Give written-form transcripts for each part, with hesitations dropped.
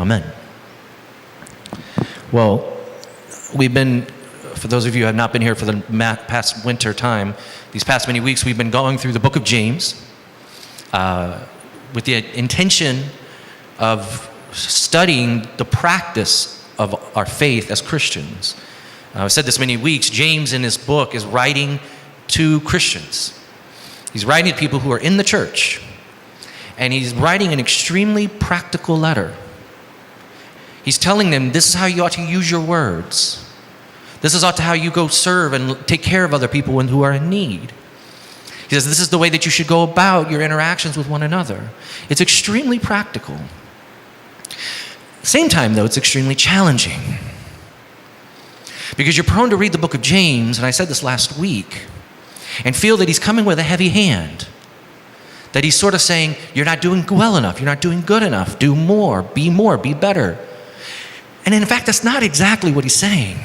Amen. Well, we've been, for those of you who have not been here for the past winter time, these past many weeks, we've been going through the book of James with the intention of studying the practice of our faith as Christians. I've said this many weeks, James in his book is writing to Christians. He's writing to people who are in the church, and he's writing an extremely practical letter. He's telling them this is how you ought to use your words. This is how you go serve and take care of other people who are in need. He says this is the way that you should go about your interactions with one another. It's extremely practical. Same time, though, it's extremely challenging. Because you're prone to read the book of James, and I said this last week, and feel that he's coming with a heavy hand. That he's sort of saying, you're not doing well enough, you're not doing good enough, do more, be better. And in fact, that's not exactly what he's saying.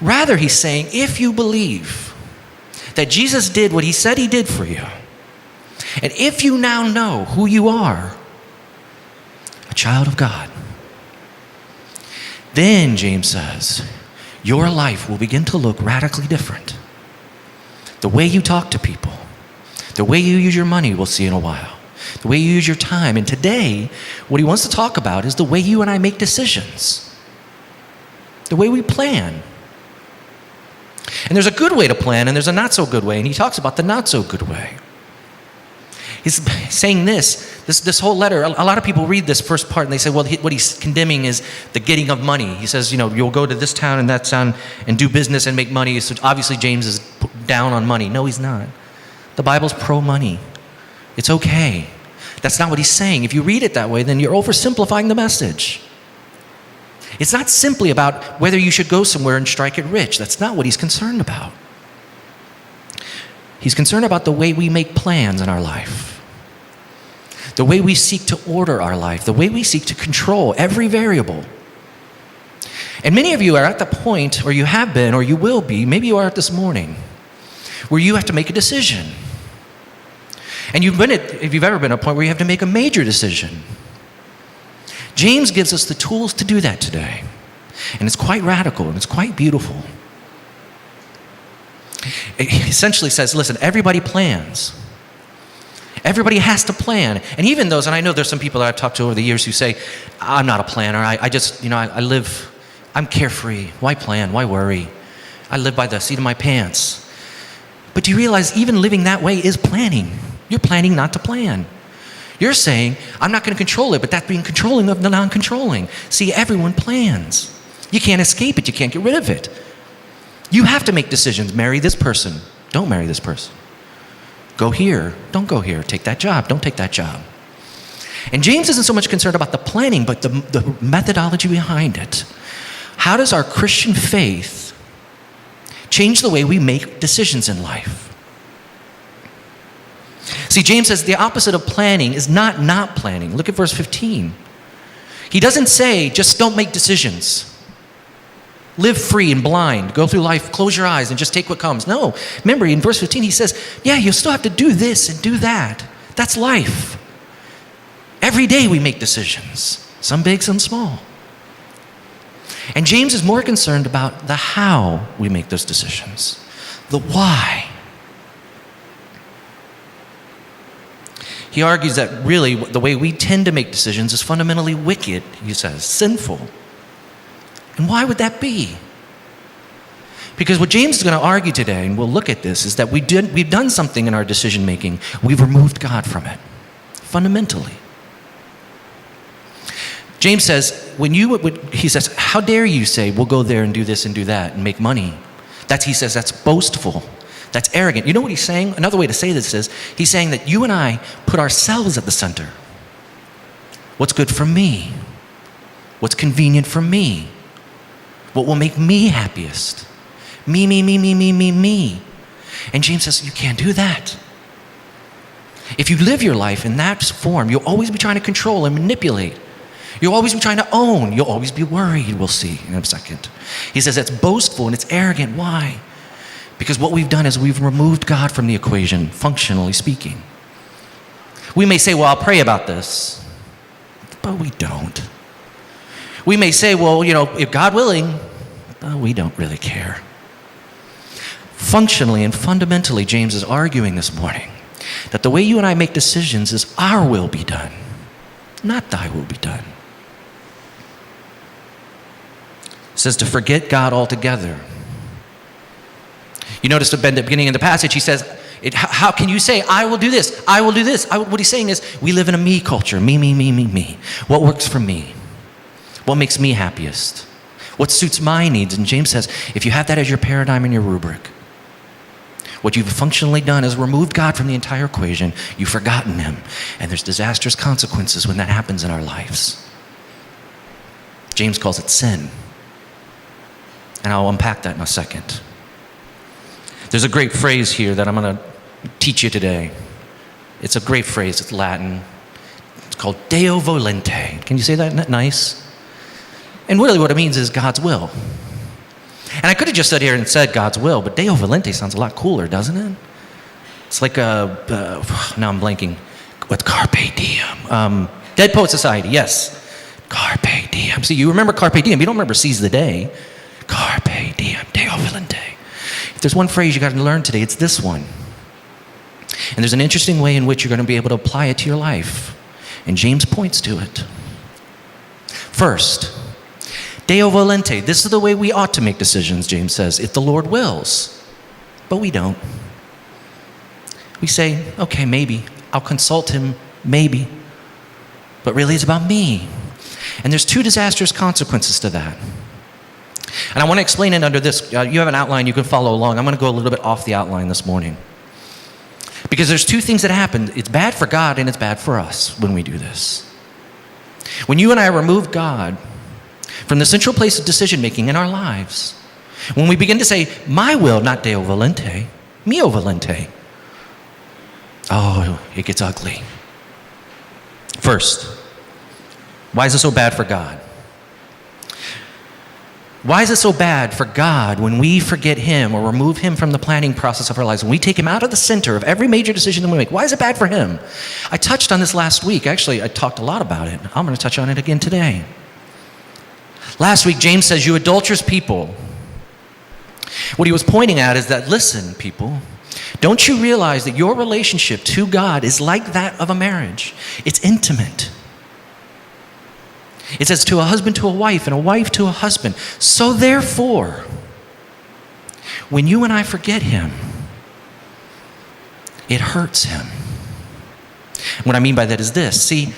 Rather, he's saying, if you believe that Jesus did what he said he did for you, and if you now know who you are, a child of God, then, James says, your life will begin to look radically different. The way you talk to people, the way you use your money, we'll see in a while, the way you use your time. And today, what he wants to talk about is the way you and I make decisions, the way we plan. And there's a good way to plan, and there's a not so good way, and he talks about the not so good way. He's saying this whole letter, a lot of people read this first part and they say, well, what he's condemning is the getting of money. He says, you'll go to this town and that town and do business and make money. So obviously James is down on money. No, he's not. The Bible's pro-money. It's okay. That's not what he's saying. If you read it that way, then you're oversimplifying the message. It's not simply about whether you should go somewhere and strike it rich. That's not what he's concerned about. He's concerned about the way we make plans in our life. The way we seek to order our life, the way we seek to control every variable. And many of you are at the point, or you have been, or you will be, maybe you are at this morning, where you have to make a decision. And if you've ever been at a point where you have to make a major decision. James gives us the tools to do that today. And it's quite radical, and it's quite beautiful. It essentially says, listen, everybody plans. Everybody has to plan. And even those, and I know there's some people that I've talked to over the years who say, I'm not a planner. I just, I live, I'm carefree. Why plan? Why worry? I live by the seat of my pants. But do you realize even living that way is planning? You're planning not to plan. You're saying, I'm not going to control it, but that's being controlling of the non-controlling. See, everyone plans. You can't escape it. You can't get rid of it. You have to make decisions. Marry this person. Don't marry this person. Go here, don't go here. Take that job, don't take that job. And James isn't so much concerned about the planning, but the methodology behind it. How does our Christian faith change the way we make decisions in life? See, James says the opposite of planning is not planning. Look at verse 15. He doesn't say, just don't make decisions. Live free and blind. Go through life, close your eyes, and just take what comes. No. Remember, in verse 15, he says, yeah, you still have to do this and do that. That's life. Every day we make decisions, some big, some small. And James is more concerned about the how we make those decisions, the why. He argues that really the way we tend to make decisions is fundamentally wicked, he says, sinful. And why would that be? Because what James is going to argue today, and we'll look at this, is that we've done something in our decision making. We've removed God from it, fundamentally. James says, he says, how dare you say, we'll go there and do this and do that and make money? He says, that's boastful. That's arrogant. You know what he's saying? Another way to say this is, he's saying that you and I put ourselves at the center. What's good for me? What's convenient for me? What will make me happiest? Me. And James says, you can't do that. If you live your life in that form, you'll always be trying to control and manipulate. You'll always be trying to own. You'll always be worried, we'll see in a second. He says it's boastful and it's arrogant. Why? Because what we've done is we've removed God from the equation, functionally speaking. We may say, well, I'll pray about this. but we don't. We may say, well, if God willing, but we don't really care. Functionally and fundamentally, James is arguing this morning that the way you and I make decisions is our will be done, not thy will be done. It says to forget God altogether. You notice at the beginning of the passage, he says, how can you say, I will do this, I will do this? What he's saying is, we live in a me culture, me, me, me, me, me. What works for me? What makes me happiest? What suits my needs? And James says, if you have that as your paradigm and your rubric, what you've functionally done is removed God from the entire equation. You've forgotten him. And there's disastrous consequences when that happens in our lives. James calls it sin. And I'll unpack that in a second. There's a great phrase here that I'm going to teach you today. It's a great phrase. It's Latin. It's called Deo Volente. Can you say that? Isn't that nice? And really what it means is God's will. And I could have just stood here and said God's will, but Deo Volente sounds a lot cooler, doesn't it? It's like now I'm blanking. What, Carpe Diem? Dead Poet Society, yes. Carpe Diem. See, you remember Carpe Diem. You don't remember Seize the Day. Carpe Diem, Deo Volente. If there's one phrase you got to learn today, it's this one. And there's an interesting way in which you're going to be able to apply it to your life. And James points to it. First, Deo Volente. This is the way we ought to make decisions, James says, if the Lord wills. But we don't. We say, okay, maybe. I'll consult him, maybe. But really it's about me. And there's two disastrous consequences to that. And I want to explain it under this. You have an outline, you can follow along. I'm going to go a little bit off the outline this morning. Because there's two things that happen. It's bad for God and it's bad for us when we do this. When you and I remove God from the central place of decision making in our lives, when we begin to say, my will, not Deo Volente, mio volente, oh, it gets ugly. First, why is it so bad for God? Why is it so bad for God when we forget him or remove him from the planning process of our lives, when we take him out of the center of every major decision that we make? Why is it bad for him? I touched on this last week. Actually, I talked a lot about it. I'm going to touch on it again today. Last week, James says, you adulterous people. What he was pointing at is that, listen, people, don't you realize that your relationship to God is like that of a marriage? It's intimate. It says to a husband to a wife and a wife to a husband. So therefore, when you and I forget him, it hurts him. What I mean by that is this. See,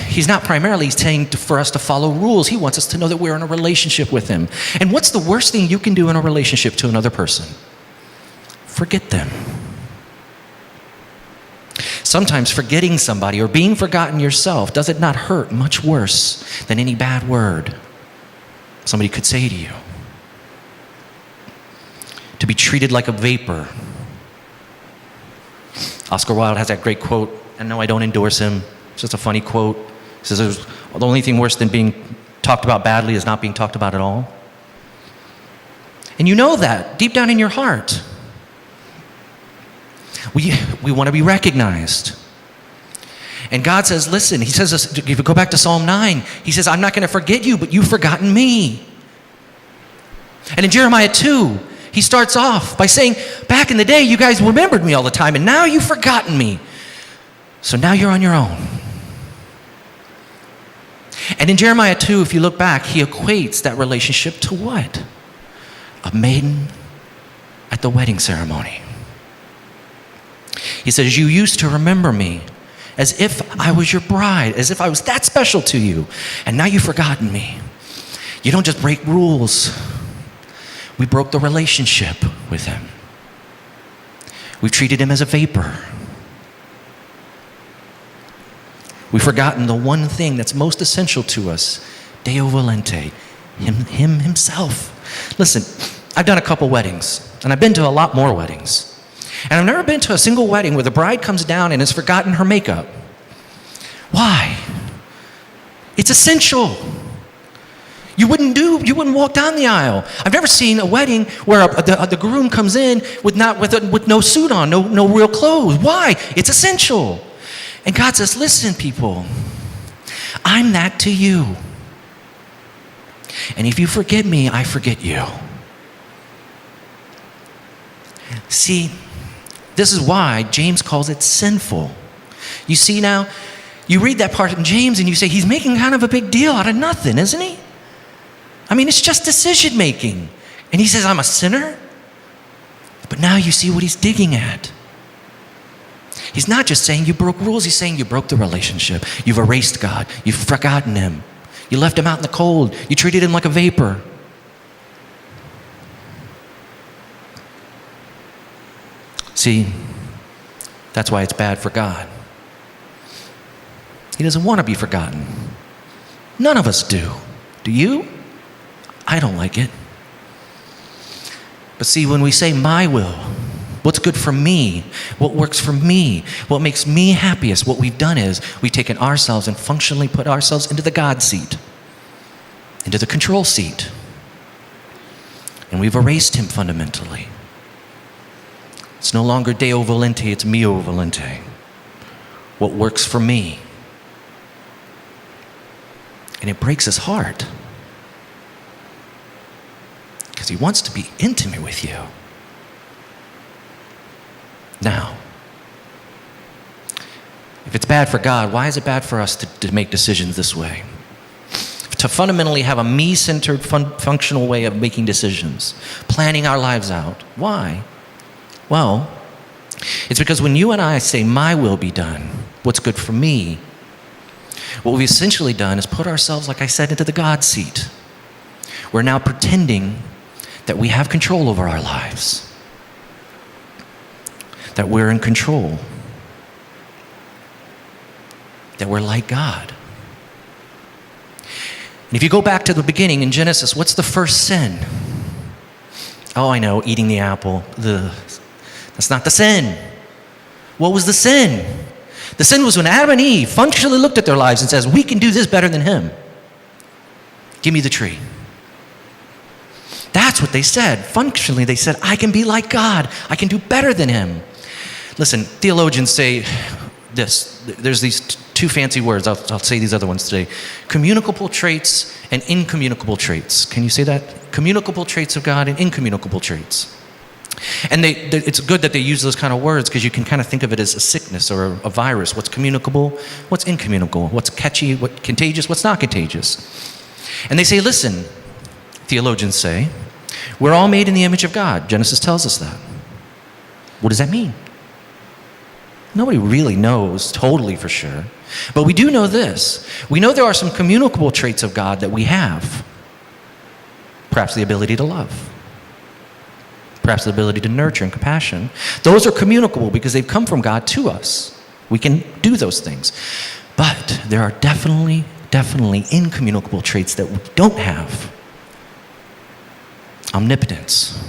he's not primarily saying for us to follow rules. He wants us to know that we're in a relationship with him. And what's the worst thing you can do in a relationship to another person? Forget them. Sometimes forgetting somebody or being forgotten yourself, does it not hurt much worse than any bad word somebody could say to you? To be treated like a vapor. Oscar Wilde has that great quote. I know I don't endorse him. It's just a funny quote. He says, the only thing worse than being talked about badly is not being talked about at all. And you know that deep down in your heart. We want to be recognized. And God says, listen, he says this, if you go back to Psalm 9, he says, I'm not going to forget you, but you've forgotten me. And in Jeremiah 2, he starts off by saying, back in the day, you guys remembered me all the time, and now you've forgotten me. So now you're on your own. And in Jeremiah 2, if you look back, he equates that relationship to what? A maiden at the wedding ceremony. He says, you used to remember me as if I was your bride, as if I was that special to you, and now you've forgotten me. You don't just break rules. We broke the relationship with him. We've treated him as a vapor. We've forgotten the one thing that's most essential to us, Deo Volente, him himself. Listen, I've done a couple weddings, and I've been to a lot more weddings. And I've never been to a single wedding where the bride comes down and has forgotten her makeup. Why? It's essential. You wouldn't walk down the aisle. I've never seen a wedding where the groom comes in with no suit on, no real clothes. Why? It's essential. And God says, listen, people, I'm that to you. And if you forget me, I forget you. See, this is why James calls it sinful. You see now, you read that part in James and you say, he's making kind of a big deal out of nothing, isn't he? I mean, it's just decision making. And he says, I'm a sinner? But now you see what he's digging at. He's not just saying you broke rules, he's saying you broke the relationship. You've erased God. You've forgotten him. You left him out in the cold. You treated him like a vapor. See, that's why it's bad for God. He doesn't want to be forgotten. None of us do. Do you? I don't like it. But see, when we say my will, what's good for me, what works for me, what makes me happiest, what we've done is we've taken ourselves and functionally put ourselves into the God seat, into the control seat. And we've erased him fundamentally. It's no longer Deo Volente, it's Mio Volente. What works for me. And it breaks his heart. Because he wants to be intimate with you. Now, if it's bad for God, why is it bad for us to make decisions this way? To fundamentally have a me-centered, functional way of making decisions, planning our lives out. Why? Well, it's because when you and I say, my will be done, what's good for me, what we've essentially done is put ourselves, like I said, into the God seat. We're now pretending that we have control over our lives, that we're in control, that we're like God. And if you go back to the beginning in Genesis, what's the first sin? Oh, I know, eating the apple. That's not the sin. What was the sin? The sin was when Adam and Eve functionally looked at their lives and says, we can do this better than him. Give me the tree. That's what they said. Functionally, they said, I can be like God. I can do better than him. Listen, theologians say this. There's these two fancy words. I'll say these other ones today. Communicable traits and incommunicable traits. Can you say that? Communicable traits of God and incommunicable traits. And it's good that they use those kind of words because you can kind of think of it as a sickness or a virus. What's communicable? What's incommunicable? What's catchy? What's contagious? What's not contagious? And they say, listen, theologians say, we're all made in the image of God. Genesis tells us that. What does that mean? Nobody really knows totally for sure. But we do know this. We know there are some communicable traits of God that we have. Perhaps the ability to love. Perhaps the ability to nurture and compassion. Those are communicable because they've come from God to us. We can do those things. But there are definitely incommunicable traits that we don't have. Omnipotence.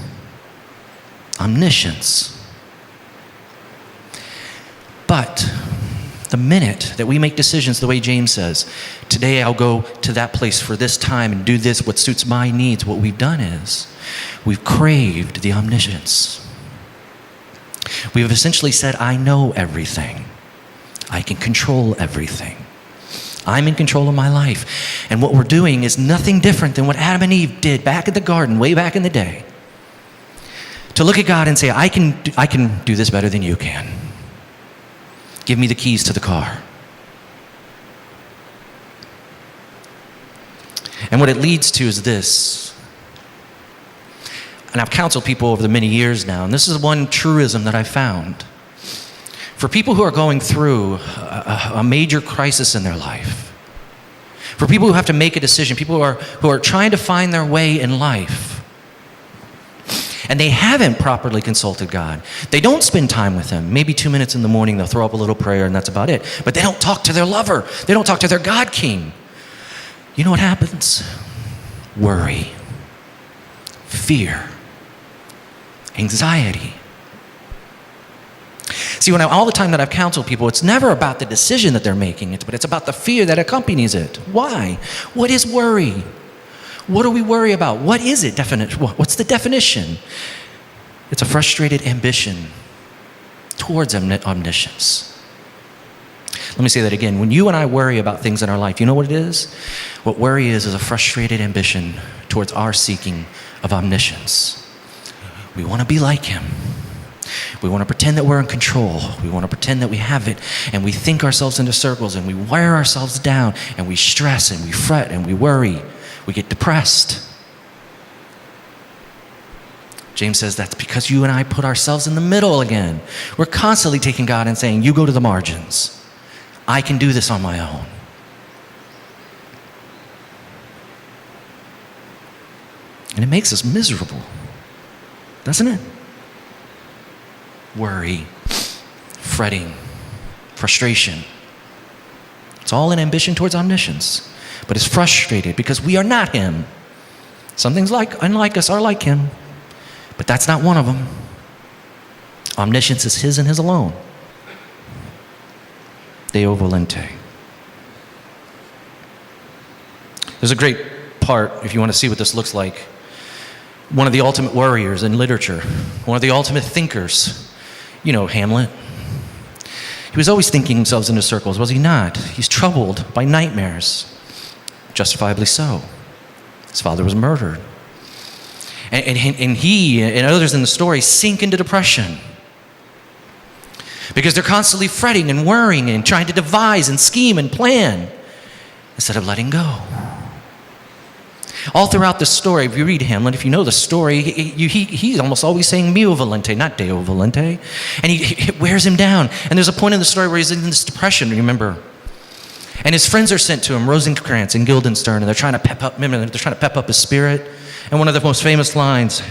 Omniscience. But the minute that we make decisions the way James says, today I'll go to that place for this time and do this, what suits my needs, what we've done is we've craved the omniscience. We've essentially said, I know everything. I can control everything. I'm in control of my life. And what we're doing is nothing different than what Adam and Eve did back in the garden, way back in the day. To look at God and say, I can do this better than you can. Give me the keys to the car. And what it leads to is this. And I've counseled people over the many years now, and this is one truism that I found. For people who are going through a major crisis in their life, for people who have to make a decision, people who are trying to find their way in life, and they haven't properly consulted God. They don't spend time with him. Maybe 2 minutes in the morning, they'll throw up a little prayer and that's about it. But they don't talk to their lover. They don't talk to their God King. You know what happens? Worry, fear, anxiety. See, all the time that I've counseled people, it's never about the decision that they're making, but it's about the fear that accompanies it. Why? What is worry? What do we worry about? What is it? What's the definition? It's a frustrated ambition towards omniscience. Let me say that again. When you and I worry about things in our life, you know what it is? What worry is a frustrated ambition towards our seeking of omniscience. We want to be like him. We want to pretend that we're in control. We want to pretend that we have it, and we think ourselves into circles, and we wear ourselves down, and we stress, and we fret, and we worry. We get depressed. James says that's because you and I put ourselves in the middle again. We're constantly taking God and saying, you go to the margins. I can do this on my own. And it makes us miserable, doesn't it? Worry, fretting, frustration. It's all an ambition towards omniscience, but it's frustrated because we are not him. Some things unlike us are like him, but that's not one of them. Omniscience is his and his alone. Deo Volente. There's a great part, if you want to see what this looks like. One of the ultimate warriors in literature, one of the ultimate thinkers, you know, Hamlet. He was always thinking himself into circles, was he not? He's troubled by nightmares, justifiably so. His father was murdered. And he and others in the story sink into depression because they're constantly fretting and worrying and trying to devise and scheme and plan instead of letting go. All throughout the story, if you read Hamlet, if you know the story, he's almost always saying mio volente, not deo volente. And it wears him down. And there's a point in the story where he's in this depression, remember? And his friends are sent to him, Rosencrantz and Guildenstern, and they're trying to pep up his spirit. And one of the most famous lines,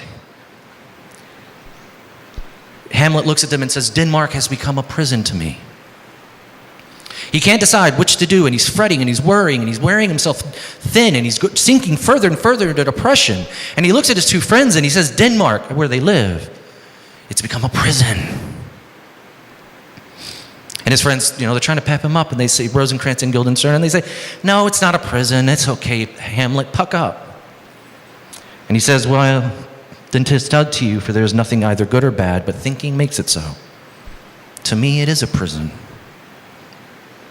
Hamlet looks at them and says, Denmark has become a prison to me. He can't decide which to do, and he's fretting, and he's worrying, and he's wearing himself thin, and he's sinking further and further into depression. And he looks at his two friends, and he says, Denmark, where they live, it's become a prison. And his friends, they're trying to pep him up, and they say, Rosencrantz and Guildenstern, and they say, no, it's not a prison, it's okay, Hamlet, puck up. And he says, well, then 'tis told to you, for there is nothing either good or bad, but thinking makes it so. To me, it is a prison.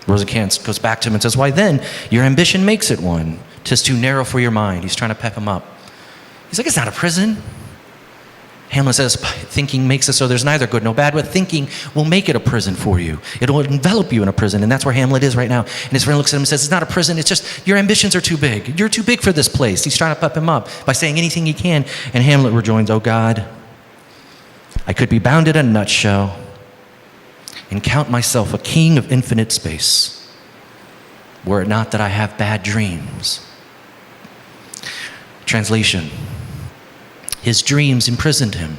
Rosencrantz goes back to him and says, why then? Your ambition makes it one. 'Tis too narrow for your mind. He's trying to pep him up. He's like, it's not a prison. Hamlet says, thinking makes it so there's neither good nor bad, but thinking will make it a prison for you. It will envelop you in a prison, and that's where Hamlet is right now. And his friend looks at him and says, it's not a prison, it's just your ambitions are too big. You're too big for this place. He's trying to pep him up by saying anything he can. And Hamlet rejoins, oh God, I could be bound in a nutshell and count myself a king of infinite space, were it not that I have bad dreams. Translation. His dreams imprisoned him.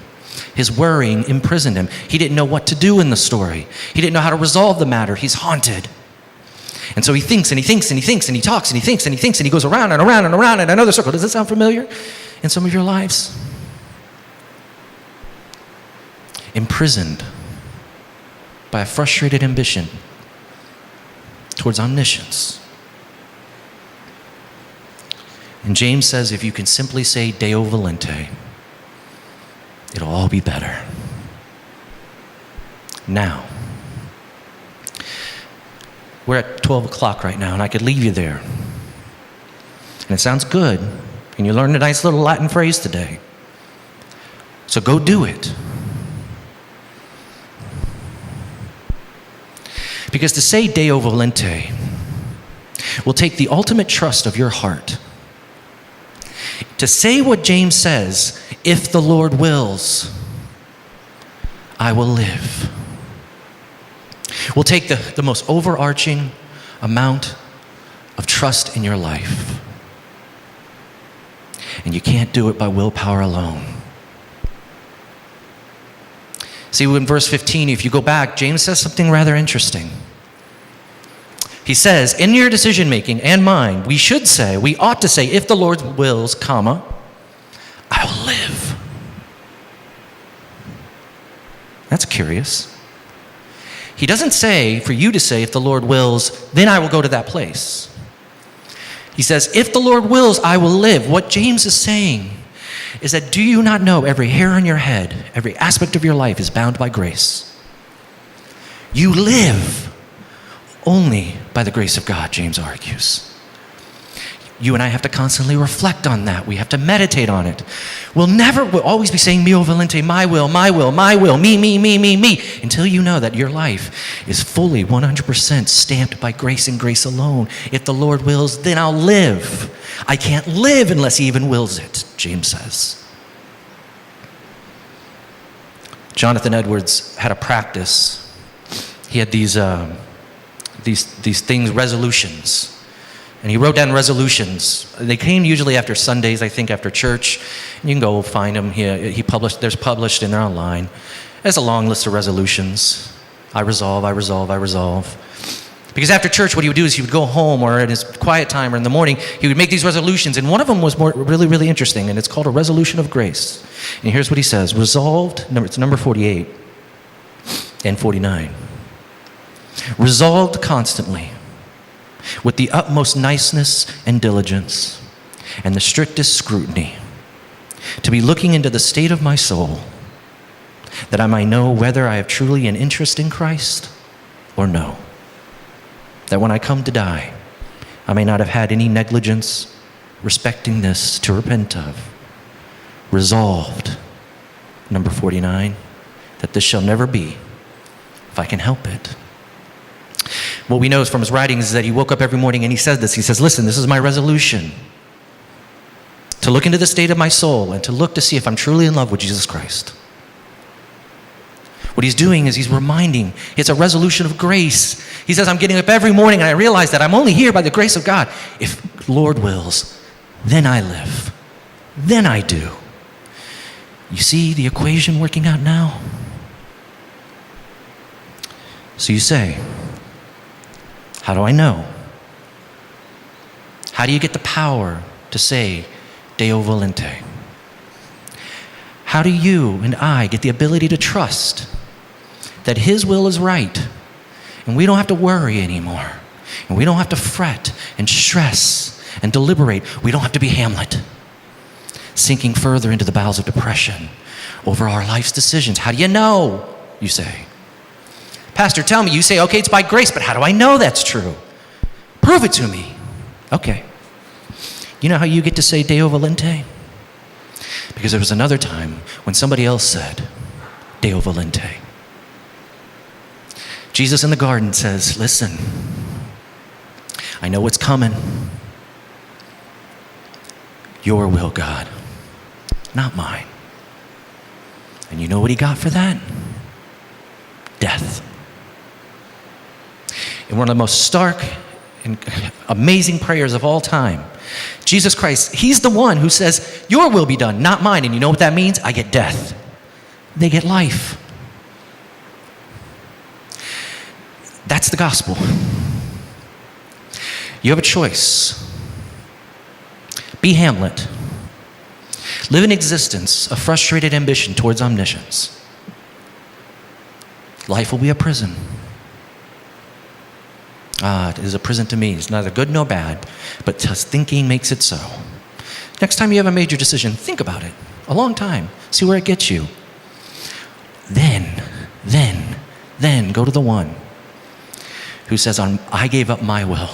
His worrying imprisoned him. He didn't know what to do in the story. He didn't know how to resolve the matter. He's haunted. And so he thinks and he thinks and he thinks and he talks and he thinks and he thinks and he goes around and around and around in another circle. Does that sound familiar in some of your lives? Imprisoned by a frustrated ambition towards omniscience. And James says if you can simply say Deo Volente, it'll all be better. Now, we're at 12 o'clock right now, and I could leave you there. And it sounds good, and you learned a nice little Latin phrase today. So go do it. Because to say Deo Volente will take the ultimate trust of your heart. To say what James says, if the Lord wills, I will live, will take the most overarching amount of trust in your life. And you can't do it by willpower alone. See, in verse 15, if you go back, James says something rather interesting. He says, in your decision making and mine, we ought to say, if the Lord wills, comma, I will live. That's curious. He doesn't say for you to say, if the Lord wills, then I will go to that place. He says, if the Lord wills, I will live. What James is saying is that do you not know every hair on your head, every aspect of your life is bound by grace. You live only by the grace of God, James argues. You and I have to constantly reflect on that. We have to meditate on it. We'll always be saying, mio volente, my will, me, until you know that your life is fully 100% stamped by grace and grace alone. If the Lord wills, then I'll live. I can't live unless he even wills it, James says. Jonathan Edwards had a practice. He had these things, resolutions. And he wrote down resolutions. They came usually after Sundays, I think, after church. You can go find them. They're published and they're online. There's a long list of resolutions. I resolve. Because after church, what he would do is he would go home or in his quiet time or in the morning, he would make these resolutions. And one of them was really, really interesting. And it's called a resolution of grace. And here's what he says. Resolved, it's number 48 and 49. Resolved constantly, with the utmost niceness and diligence and the strictest scrutiny, to be looking into the state of my soul, that I might know whether I have truly an interest in Christ or no. That when I come to die, I may not have had any negligence respecting this to repent of. Resolved, number 49, that this shall never be, if I can help it. What we know from his writings is that he woke up every morning and he said this. He says, listen, this is my resolution. To look into the state of my soul and to look to see if I'm truly in love with Jesus Christ. What he's doing is he's reminding, it's a resolution of grace. He says, I'm getting up every morning and I realize that I'm only here by the grace of God. If Lord wills, then I live. Then I do. You see the equation working out now? So you say, how do I know? How do you get the power to say, Deo Volente? How do you and I get the ability to trust that his will is right and we don't have to worry anymore and we don't have to fret and stress and deliberate? We don't have to be Hamlet, sinking further into the bowels of depression over our life's decisions. How do you know, you say? Pastor, tell me. You say, okay, it's by grace, but how do I know that's true? Prove it to me. Okay. You know how you get to say Deo Volente? Because there was another time when somebody else said Deo Volente. Jesus in the garden says, listen, I know what's coming. Your will, God, not mine. And you know what he got for that? Death. In one of the most stark and amazing prayers of all time, Jesus Christ, he's the one who says, your will be done, not mine. And you know what that means? I get death. They get life. That's the gospel. You have a choice. Be Hamlet. Live an existence of frustrated ambition towards omniscience. Life will be a prison. It is a prison to me. It's neither good nor bad, but just thinking makes it so. Next time you have a major decision, think about it. A long time. See where it gets you. Then go to the one who says, I gave up my will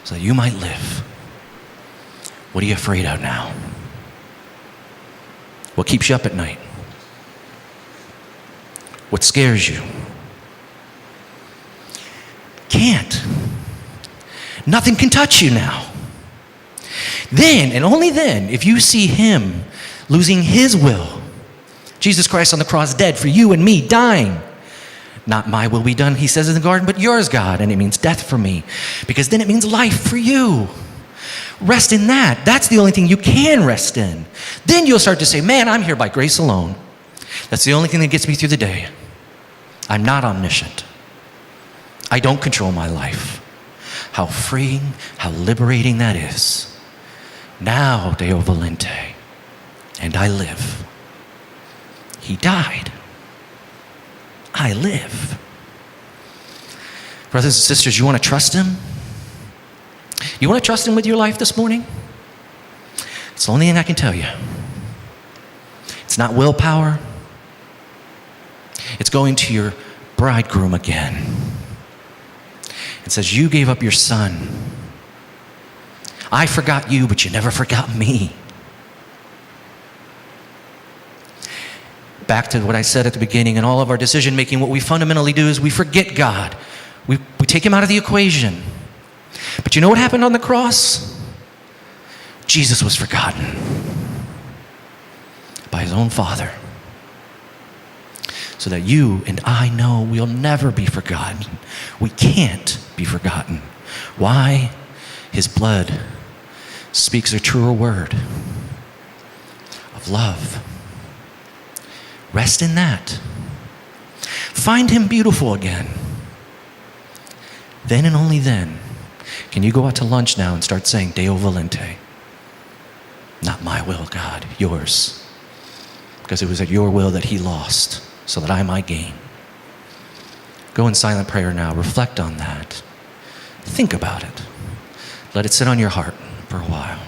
so that you might live. What are you afraid of now? What keeps you up at night? What scares you? Can't. Nothing can touch you now. Then, and only then, if you see him losing his will, Jesus Christ on the cross dead for you and me, dying. Not my will be done, he says in the garden, but yours, God. And it means death for me, because then it means life for you. Rest in that. That's the only thing you can rest in. Then you'll start to say, man, I'm here by grace alone. That's the only thing that gets me through the day. I'm not omniscient. I don't control my life. How freeing, how liberating that is. Now, Deo Volente, and I live. He died. I live. Brothers and sisters, you want to trust him? You want to trust him with your life this morning? It's the only thing I can tell you. It's not willpower. It's going to your bridegroom again. and says, you gave up your son. I forgot you, but you never forgot me. Back to what I said at the beginning, in all of our decision making, what we fundamentally do is we forget God. We take him out of the equation. But you know what happened on the cross? Jesus was forgotten by his own Father, so that you and I know we'll never be forgotten. We can't be forgotten. Why? His blood speaks a truer word of love. Rest in that. Find him beautiful again. Then and only then can you go out to lunch now and start saying, Deo Volente. Not my will, God, yours. Because it was at your will that he lost, so that I might gain. Go in silent prayer now. Reflect on that. Think about it. Let it sit on your heart for a while.